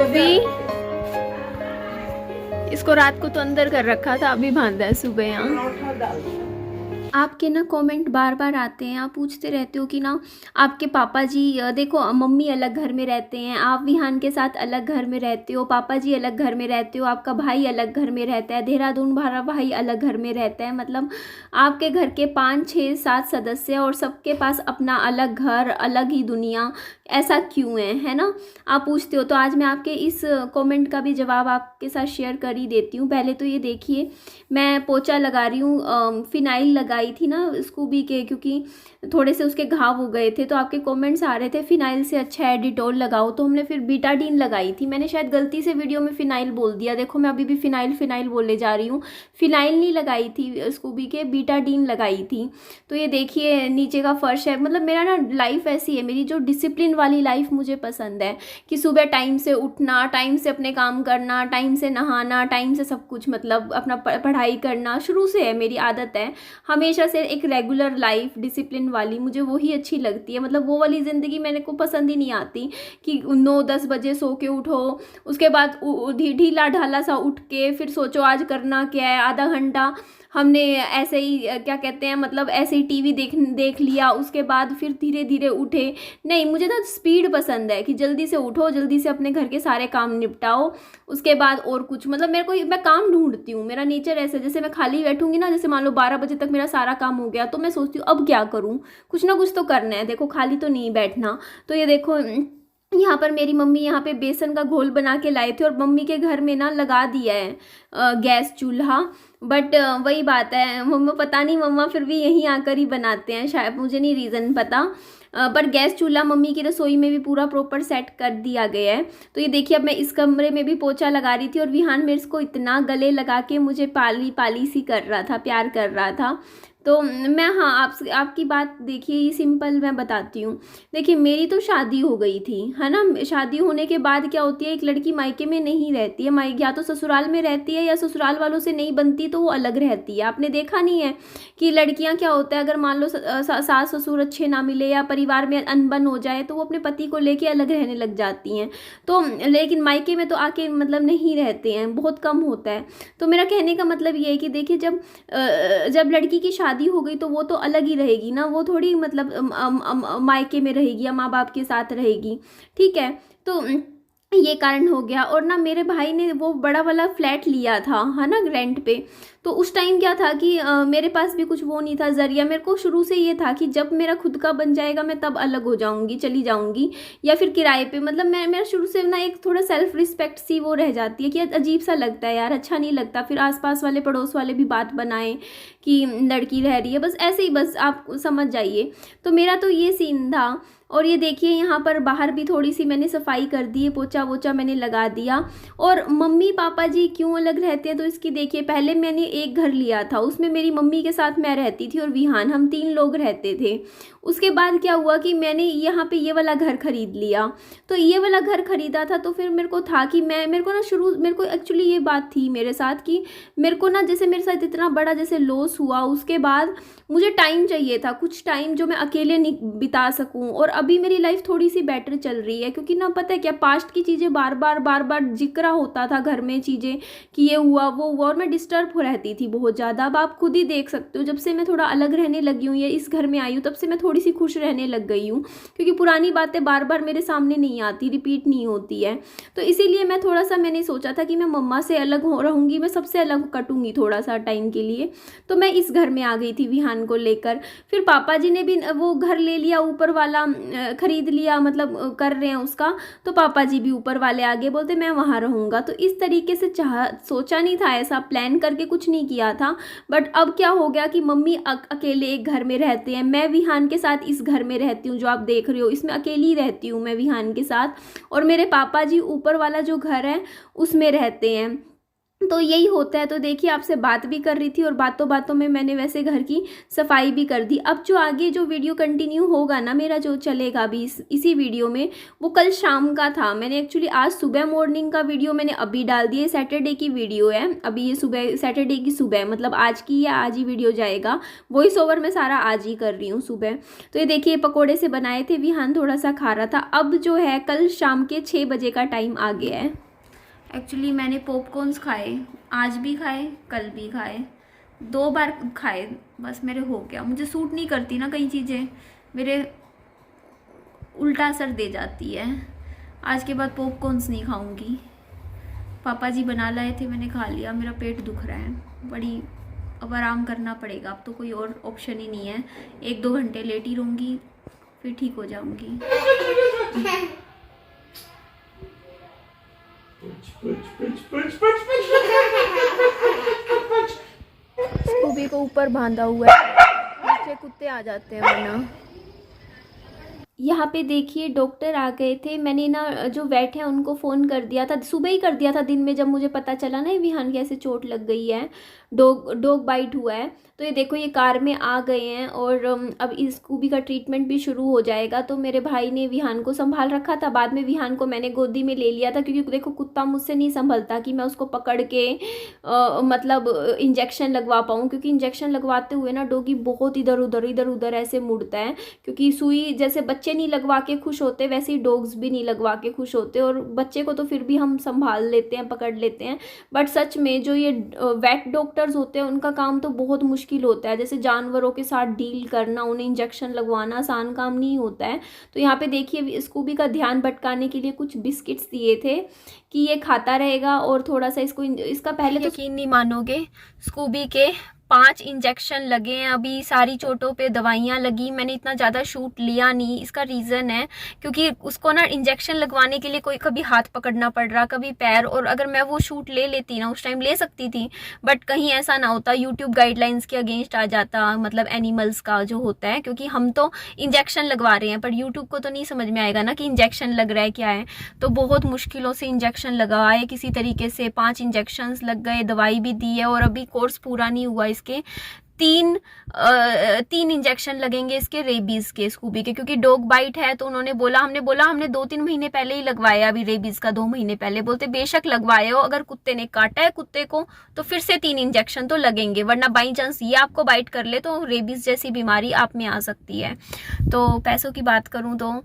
सुबी, इसको रात को तो अंदर कर रखा था, अभी बांधा है सुबह यहाँ। आपके ना कमेंट बार बार आते हैं, आप पूछते रहते हो कि ना आपके पापा जी देखो मम्मी अलग घर में रहते हैं, आप विहान के साथ अलग घर में रहते हो, पापा जी अलग घर में रहते हो, आपका भाई अलग घर में रहता है, देहरादून भारा भाई अलग घर में रहता है। मतलब आपके घर के 5 6 7 सदस्य और सबके पास अपना अलग घर, अलग ही दुनिया, ऐसा क्यों है ना? आप पूछते हो। तो आज मैं आपके इस कमेंट का भी जवाब आपके साथ शेयर कर ही देती हूँ। पहले तो ये देखिए, मैं पोछा लगा रही हूँ, फिनाइल लगाई थी ना स्कूबी के, क्योंकि थोड़े से उसके घाव हो गए थे। तो आपके कमेंट्स आ रहे थे फिनाइल से अच्छा है डिटॉल लगाओ, तो हमने फिर बीटाडीन लगाई थी। मैंने शायद गलती से वीडियो में फिनाइल बोल दिया, देखो मैं अभी भी फिनाइल फिनाइल बोले जा रही हूँ। फिनाइल नहीं लगाई थी स्कूबी के, बीटाडीन लगाई थी। तो ये देखिए नीचे का फर्श है। मतलब मेरा ना लाइफ ऐसी है, मेरी जो डिसिप्लिन वाली लाइफ मुझे पसंद है, कि सुबह टाइम से उठना, टाइम से अपने काम करना, टाइम से नहाना, टाइम से सब कुछ, मतलब अपना पढ़ाई करना शुरू से है, मेरी आदत है हमेशा से। एक रेगुलर लाइफ डिसिप्लिन वाली मुझे वही अच्छी लगती है। मतलब वो वाली ज़िंदगी मैंने को पसंद ही नहीं आती कि 9 10 बजे सो के उठो, उसके बाद ढीला ढाला सा उठ के फिर सोचो आज करना क्या है, आधा घंटा हमने ऐसे ही क्या कहते हैं, मतलब ऐसे ही टीवी देख लिया, उसके बाद फिर धीरे धीरे उठे। नहीं, मुझे ना स्पीड पसंद है कि जल्दी से उठो, जल्दी से अपने घर के सारे काम निपटाओ, उसके बाद और कुछ, मतलब मेरे को, मैं काम ढूंढती हूँ, मेरा नेचर ऐसे। जैसे मैं खाली बैठूंगी ना, जैसे मान लो 12 बजे तक मेरा सारा काम हो गया, तो मैं सोचती हूँ अब क्या करूँ, कुछ ना कुछ तो करना है, देखो खाली तो नहीं बैठना। तो ये देखो यहाँ पर मेरी मम्मी यहाँ पे बेसन का घोल बना के लाए थे, और मम्मी के घर में ना लगा दिया है गैस चूल्हा। बट वही बात है, मम्मा पता नहीं, मम्मा फिर भी यहीं आकर ही बनाते हैं शायद, मुझे नहीं रीज़न पता। पर गैस चूल्हा मम्मी की रसोई में भी पूरा प्रॉपर सेट कर दिया गया है। तो ये देखिए, अब मैं इस कमरे में भी पोछा लगा रही थी, और विहान मेरे को इतना गले लगा के मुझे पाली पाली सी कर रहा था, प्यार कर रहा था। तो मैं, हाँ, आपकी बात देखिए, ये सिंपल मैं बताती हूँ। देखिए मेरी तो शादी हो गई थी, है ना। शादी होने के बाद क्या होती है, एक लड़की मायके में नहीं रहती है, या तो ससुराल में रहती है, या ससुराल वालों से नहीं बनती तो वो अलग रहती है। आपने देखा नहीं है कि लड़कियां क्या होता है, अगर मान लो सास ससुर अच्छे ना मिले, या परिवार में अनबन हो जाए, तो वो अपने पति को लेके अलग रहने लग जाती हैं। तो लेकिन मायके में तो आके मतलब नहीं रहते हैं, बहुत कम होता है। तो मेरा कहने का मतलब ये है कि देखिए, जब लड़की की शादी हो गई तो वो तो अलग ही रहेगी ना, वो थोड़ी मतलब मायके में रहेगी या माँ बाप के साथ रहेगी, ठीक है। तो ये कारण हो गया। और ना मेरे भाई ने वो बड़ा वाला फ्लैट लिया था, है ना, रेंट पे। तो उस टाइम क्या था कि मेरे पास भी कुछ वो नहीं था जरिया। मेरे को शुरू से ये था कि जब मेरा खुद का बन जाएगा मैं तब अलग हो जाऊंगी, चली जाऊंगी, या फिर किराए पे। मतलब मेरा शुरू से ना एक थोड़ा सेल्फ रिस्पेक्ट सी वो रह जाती है कि अजीब सा लगता है यार, अच्छा नहीं लगता। फिर आसपास वाले पड़ोस वाले भी बात बनाए कि लड़की रह रही है, बस ऐसे ही, बस आप समझ जाइए। तो मेरा तो ये सीन था। और ये देखिए यहाँ पर बाहर भी थोड़ी सी मैंने सफाई कर दी है, पोछा वोछा मैंने लगा दिया। और मम्मी पापा जी क्यों अलग रहते हैं, तो इसकी देखिए, पहले मैंने एक घर लिया था, उसमें मेरी मम्मी के साथ मैं रहती थी और विहान, हम 3 लोग रहते थे। उसके बाद क्या हुआ कि मैंने यहाँ पे ये वाला घर खरीद लिया। तो ये वाला घर खरीदा था, तो फिर मेरे को था कि मेरे को ना मेरे को एक्चुअली ये बात थी मेरे साथ कि मेरे को ना, जैसे मेरे साथ इतना बड़ा जैसे लॉस हुआ, उसके बाद मुझे टाइम चाहिए था, कुछ टाइम जो मैं अकेले नहीं बिता सकूं। और अभी मेरी लाइफ थोड़ी सी बेटर चल रही है, क्योंकि ना पता है क्या, पास्ट की चीज़ें बार बार जिक्र होता था घर में, चीज़ें कि ये हुआ वो हुआ, और मैं डिस्टर्ब हो रहती थी बहुत ज़्यादा। अब आप खुद ही देख सकते हो, जब से मैं थोड़ा अलग रहने लगी हूँ या इस घर में आई हूँ, तब से मैं थोड़ी सी खुश रहने लग गई हूँ, क्योंकि पुरानी बातें बार बार मेरे सामने नहीं आती, रिपीट नहीं होती है। तो इसीलिए मैं थोड़ा सा, मैंने सोचा था कि मैं मम्मा से अलग हो रहूँगी, मैं सबसे अलग कटूंगी थोड़ा सा टाइम के लिए। तो मैं इस घर में आ गई थी विहान को लेकर। फिर पापा जी ने भी वो घर ले लिया, ऊपर वाला खरीद लिया, मतलब कर रहे हैं उसका। तो पापा जी भी ऊपर वाले आगे, बोलते मैं वहाँ रहूँगा। तो इस तरीके से सोचा नहीं था, ऐसा प्लान करके कुछ नहीं किया था। बट अब क्या हो गया कि मम्मी अकेले एक घर में रहते हैं, मैं विहान के साथ इस घर में रहती हूँ, जो आप देख रहे हो इसमें अकेली रहती हूँ मैं विहान के साथ। और मेरे पापा जी ऊपर वाला जो घर है उसमें रहते हैं। तो यही होता है। तो देखिए आपसे बात भी कर रही थी और बातों बातों में मैंने वैसे घर की सफाई भी कर दी। अब जो आगे जो वीडियो कंटिन्यू होगा ना मेरा, जो चलेगा अभी इसी वीडियो में, वो कल शाम का था। मैंने एक्चुअली आज सुबह मॉर्निंग का वीडियो मैंने अभी डाल दिया। सैटरडे की वीडियो है अभी, ये सुबह सैटरडे की सुबह, मतलब आज की या आज ही वीडियो जाएगा। वॉइस ओवर मैं सारा आज ही कर रही हूँ सुबह। तो ये देखिए पकौड़े से बनाए थे, विहान थोड़ा सा खा रहा था। अब जो है कल शाम के 6 बजे का टाइम आ गया है। एक्चुअली मैंने पॉपकॉर्न्स खाए, आज भी खाए कल भी खाए, 2 बार खाए, बस मेरे हो गया। मुझे सूट नहीं करती ना कई चीज़ें, मेरे उल्टा असर दे जाती है। आज के बाद पॉपकॉर्न्स नहीं खाऊंगी। पापा जी बना लाए थे, मैंने खा लिया, मेरा पेट दुख रहा है बड़ी। अब आराम करना पड़ेगा, अब तो कोई और ऑप्शन ही नहीं है। 1-2 घंटे लेटी रहूँगी फिर ठीक हो जाऊँगी। स्कूबी को ऊपर बांधा हुआ है, नीचे कुत्ते आ जाते हैं वरना। यहाँ पे देखिए डॉक्टर आ गए थे। मैंने ना जो वेट है उनको फ़ोन कर दिया था, सुबह ही कर दिया था दिन में, जब मुझे पता चला ना विहान कैसे चोट लग गई है, डॉग बाइट हुआ है। तो ये देखो ये कार में आ गए हैं और अब इस स्कूबी का ट्रीटमेंट भी शुरू हो जाएगा। तो मेरे भाई ने विहान को संभाल रखा था, बाद में विहान को मैंने गोदी में ले लिया था, क्योंकि देखो कुत्ता मुझसे नहीं संभलता कि मैं उसको पकड़ के मतलब इंजेक्शन लगवा पाऊँ, क्योंकि इंजेक्शन लगवाते हुए ना डॉगी बहुत इधर उधर ऐसे मुड़ता है। क्योंकि सुई जैसे बच्चे नहीं लगवा के खुश होते, वैसे ही डॉग्स भी नहीं लगवा के खुश होते। और बच्चे को तो फिर भी हम संभाल लेते हैं, पकड़ लेते हैं, बट सच में जो ये वेट डॉक्टर्स होते हैं उनका काम तो बहुत मुश्किल होता है। जैसे जानवरों के साथ डील करना, उन्हें इंजेक्शन लगवाना आसान काम नहीं होता है। तो यहाँ पे देखिए स्कूबी का ध्यान भटकाने के लिए कुछ बिस्किट्स दिए थे कि ये खाता रहेगा, और थोड़ा सा इसका पहले तो यकीन नहीं मानोगे, स्कूबी के 5 इंजेक्शन लगे हैं। अभी सारी चोटों पे दवाइयाँ लगी। मैंने इतना ज़्यादा शूट लिया नहीं, इसका रीज़न है क्योंकि उसको ना इंजेक्शन लगवाने के लिए कोई कभी हाथ पकड़ना पड़ रहा, कभी पैर। और अगर मैं वो शूट ले लेती ना, उस टाइम ले सकती थी, बट कहीं ऐसा ना होता यूट्यूब गाइडलाइंस के अगेंस्ट आ जाता, मतलब एनिमल्स का जो होता है, क्योंकि हम तो इंजेक्शन लगवा रहे हैं, पर यूट्यूब को तो नहीं समझ में आएगा ना कि इंजेक्शन लग रहा है क्या है। तो बहुत मुश्किलों से इंजेक्शन लगवाए किसी तरीके से, 5 इंजेक्शन लग गए, दवाई भी दी है, और अभी कोर्स पूरा नहीं हुआ इसके। 3 इंजेक्शन लगेंगे इसके रेबीज के, स्कूबी के, क्योंकि डॉग बाइट है। तो उन्होंने बोला, हमने 2-3 महीने पहले ही लगवाया, अभी रेबीज का 2 महीने पहले। बोलते बेशक लगवाए हो, अगर कुत्ते ने काटा है कुत्ते को तो फिर से 3 इंजेक्शन तो लगेंगे, वरना बाई चांस ये आपको बाइट कर ले तो रेबीज जैसी बीमारी आप में आ सकती है। तो पैसों की बात करूँ तो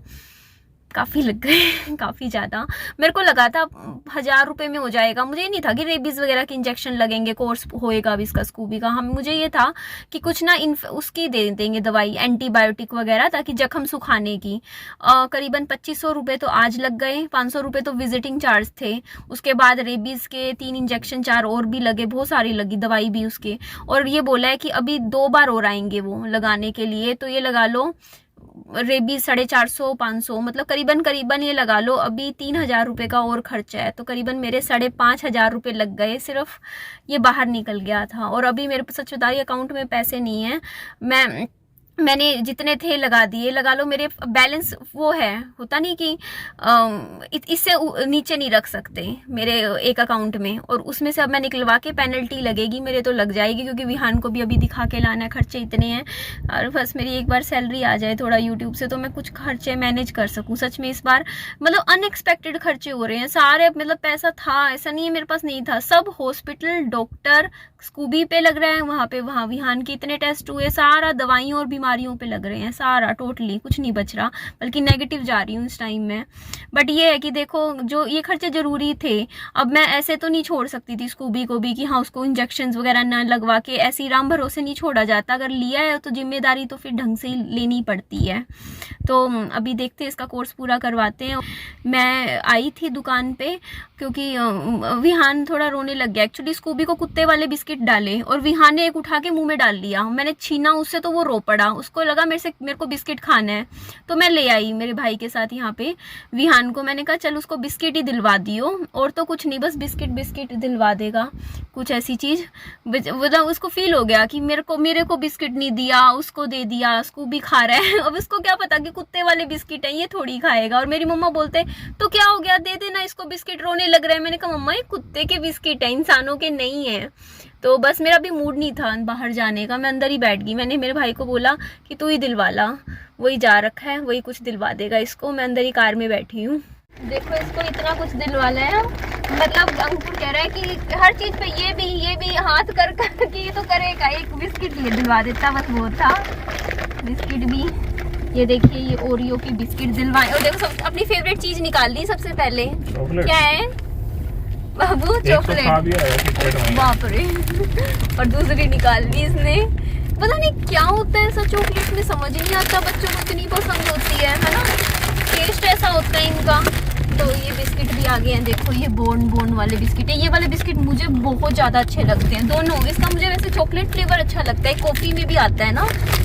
काफ़ी लग गए, काफ़ी ज़्यादा। मेरे को लगा था 1000 रुपये में हो जाएगा, मुझे नहीं था कि रेबीज़ वगैरह के इंजेक्शन लगेंगे, कोर्स होएगा अभी इसका स्कूबी का। मुझे ये था कि कुछ ना उसकी दे देंगे दवाई, एंटीबायोटिक वगैरह, ताकि जख्म सुखाने की। करीबन 2500 रुपये तो आज लग गए, 500 रुपये तो विजिटिंग चार्ज थे। उसके बाद रेबीज़ के 3 इंजेक्शन 4 और भी लगे, बहुत सारी लगी दवाई भी उसके। और ये बोला है कि अभी 2 बार और आएंगे वो लगाने के लिए। तो ये लगा लो रेबीज 450-500, मतलब करीबन ये लगा लो अभी 3000 रुपये का और खर्चा है। तो करीबन मेरे 5500 रुपये लग गए, सिर्फ ये बाहर निकल गया था। और अभी मेरे सच बता रही अकाउंट में पैसे नहीं है, मैंने जितने थे लगा दिए। लगा लो मेरे बैलेंस वो है, होता नहीं कि इससे नीचे नहीं रख सकते मेरे एक अकाउंट में, और उसमें से अब मैं निकलवा के पेनल्टी लगेगी मेरे, तो लग जाएगी, क्योंकि विहान को भी अभी दिखा के लाना है, खर्चे इतने हैं। और बस मेरी एक बार सैलरी आ जाए थोड़ा यूट्यूब से, तो मैं कुछ खर्चे मैनेज कर सकूँ। सच में इस बार मतलब अनएक्सपेक्टेड खर्चे हो रहे हैं सारे, मतलब पैसा था, ऐसा नहीं है मेरे पास नहीं था। सब हॉस्पिटल, डॉक्टर, स्कूबी पे लग रहा है, वहाँ विहान के इतने टेस्ट हुए, सारा दवाइयों और बीमारियों पे लग रहे हैं, सारा टोटली कुछ नहीं बच रहा, बल्कि नेगेटिव जा रही हूँ इस टाइम में। बट ये है कि देखो जो ये खर्चे ज़रूरी थे, अब मैं ऐसे तो नहीं छोड़ सकती थी स्कूबी को भी कि हाँ उसको इंजेक्शंस वगैरह ना लगवा के ऐसी राम भरोसे नहीं छोड़ा जाता। अगर लिया है तो जिम्मेदारी तो फिर ढंग से ही लेनी पड़ती है। तो अभी देखते हैं, इसका कोर्स पूरा करवाते हैं। मैं आई थी दुकान पे क्योंकि विहान थोड़ा रोने लग गया। एक्चुअली स्कूबी को कुत्ते वाले बिस्किट डाले और विहान ने एक उठा के मुंह में डाल लिया, मैंने छीना उससे तो वो रो पड़ा। उसको लगा मेरे को बिस्किट खाना है, तो मैं ले आई मेरे भाई के साथ यहाँ पे विहान को। मैंने कहा चल उसको बिस्किट ही दिलवा दियो, और तो कुछ नहीं, बस बिस्किट दिलवा देगा, कुछ ऐसी चीज़। मतलब उसको फील हो गया कि मेरे को बिस्किट नहीं दिया, उसको दे दिया, उसको भी खा रहा है। अब उसको क्या पता कि कुत्ते वाले बिस्किट हैं, ये थोड़ी खाएगा। और मेरी मम्मा बोलते तो क्या हो गया, दे देना इसको बिस्किट, रोने लग रहा है। मैंने कहा मम्मा ये कुत्ते के बिस्किट है, इंसानों के नहीं है। तो बस मेरा भी मूड नहीं था बाहर जाने का, मैं अंदर ही बैठ गई। मैंने मेरे भाई को बोला कि तू ही दिलवा ला, वही जा रखा है, वही कुछ दिलवा देगा इसको। मैं अंदर ही कार में बैठी हूँ। देखो इसको इतना कुछ दिलवाना है, मतलब अंकुर कह रहा है कि हर चीज पे ये भी हाथ कर कि ये तो करेगा। एक बिस्किट ये दिलवा देता, बस वो था बिस्किट भी। ये देखिए ये ओरियो की बिस्किट दिलवाए, और देखो अपनी फेवरेट चीज निकाल दी सबसे पहले। क्या है बाबू? चॉकलेट। बाप रे। और दूसरी निकाल दी इसने। पता नहीं क्या होता है ऐसा चॉकलेट में, समझ ही नहीं आता, बच्चों को इतनी पसंद होती है ना, टेस्ट ऐसा होता है इनका। तो ये बिस्किट भी आ गए हैं, देखो ये बोन वाले बिस्किट है। ये वाले बिस्किट मुझे बहुत ज़्यादा अच्छे लगते हैं दोनों। इसका मुझे वैसे चॉकलेट फ्लेवर अच्छा लगता है, कॉफ़ी में भी आता है ना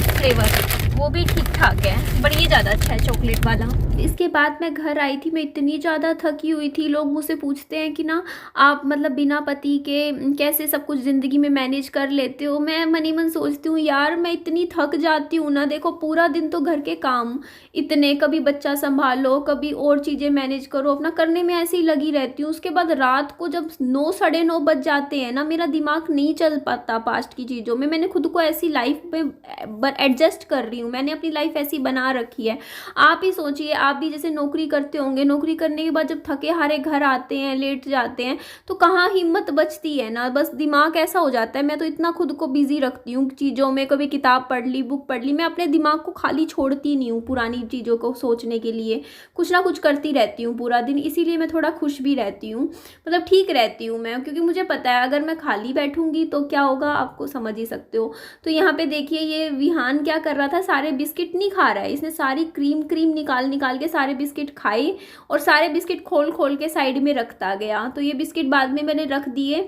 फ्लेवर, वो भी ठीक ठाक है, पर ये ज़्यादा अच्छा है चॉकलेट वाला। इसके बाद मैं घर आई थी, मैं इतनी ज़्यादा थकी हुई थी। लोग मुझसे पूछते हैं कि ना आप मतलब बिना पति के कैसे सब कुछ ज़िंदगी में मैनेज कर लेते हो। मैं मनी मन सोचती हूँ यार मैं इतनी थक जाती हूँ ना, देखो पूरा दिन तो घर के काम इतने, कभी बच्चा संभालो, कभी और चीज़ें मैनेज करो, अपना करने में ऐसे ही लगी रहती हूँ। उसके बाद रात को जब 9 साढ़े 9 बज जाते हैं ना, मेरा दिमाग नहीं चल पाता पास्ट की चीज़ों में। मैंने खुद को ऐसी लाइफ में एडजस्ट कर रही हूँ, मैंने अपनी लाइफ ऐसी बना रखी है। आप ही सोचिए, आप भी जैसे नौकरी करते होंगे, नौकरी करने के बाद जब थके हारे घर आते हैं, लेट जाते हैं, तो कहाँ हिम्मत बचती है ना, बस दिमाग ऐसा हो जाता है। मैं तो इतना खुद को बिजी रखती हूँ चीज़ों में, कभी किताब पढ़ ली, बुक पढ़ ली, मैं अपने दिमाग को खाली छोड़ती नहीं हूँ पुरानी चीज़ों को सोचने के लिए, कुछ ना कुछ करती रहती हूँ पूरा दिन। इसीलिए मैं थोड़ा खुश भी रहती हूँ, मतलब ठीक रहती हूँ मैं, क्योंकि मुझे पता है अगर मैं खाली बैठूंगी तो क्या होगा, आपको समझ ही सकते हो। तो यहाँ पे देखिए ये विहान क्या कर रहा था, सारे बिस्किट नहीं खा रहा है, इसने सारी क्रीम निकाल के सारे बिस्किट खाए, और सारे बिस्किट खोल के साइड में रखता गया। तो ये बिस्किट बाद में मैंने रख दिए,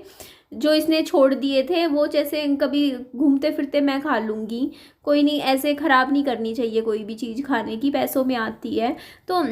जो इसने छोड़ दिए थे वो, जैसे कभी घूमते फिरते मैं खा लूँगी, कोई नहीं, ऐसे ख़राब नहीं करनी चाहिए कोई भी चीज़ खाने की, पैसों में आती है। तो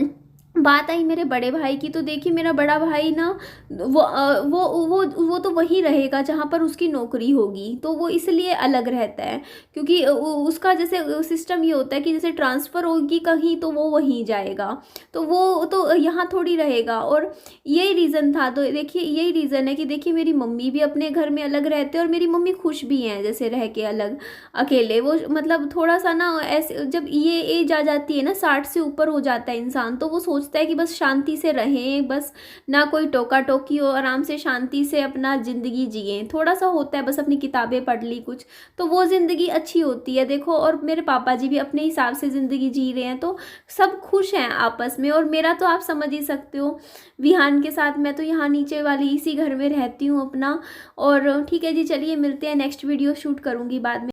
बात आई मेरे बड़े भाई की, तो देखिए मेरा बड़ा भाई ना वो तो वहीं रहेगा जहाँ पर उसकी नौकरी होगी, तो वो इसलिए अलग रहता है, क्योंकि उसका जैसे सिस्टम ये होता है कि जैसे ट्रांसफ़र होगी कहीं तो वो वहीं जाएगा, तो वो तो यहाँ थोड़ी रहेगा। और यही रीज़न था, तो देखिए यही रीज़न है कि देखिए मेरी मम्मी भी अपने घर में अलग रहते हैं, और मेरी मम्मी खुश भी हैं जैसे रह के अलग अकेले। वो मतलब थोड़ा सा ना ऐसे, जब ये एज आ जाती है ना 60 से ऊपर हो जाता है इंसान, तो वो सोचता है कि बस शांति से रहें, बस ना कोई टोका टोकी हो, आराम से शांति से अपना ज़िंदगी जिए। थोड़ा सा होता है बस अपनी किताबें पढ़ ली कुछ, तो वो ज़िंदगी अच्छी होती है देखो। और मेरे पापा जी भी अपने हिसाब से ज़िंदगी जी रहे हैं, तो सब खुश हैं आपस में। और मेरा तो आप समझ ही सकते हो विहान के साथ, मैं तो यहाँ नीचे वाली इसी घर में रहती हूँ अपना। और ठीक है जी, चलिए मिलते हैं, नेक्स्ट वीडियो शूट करूँगी बाद में।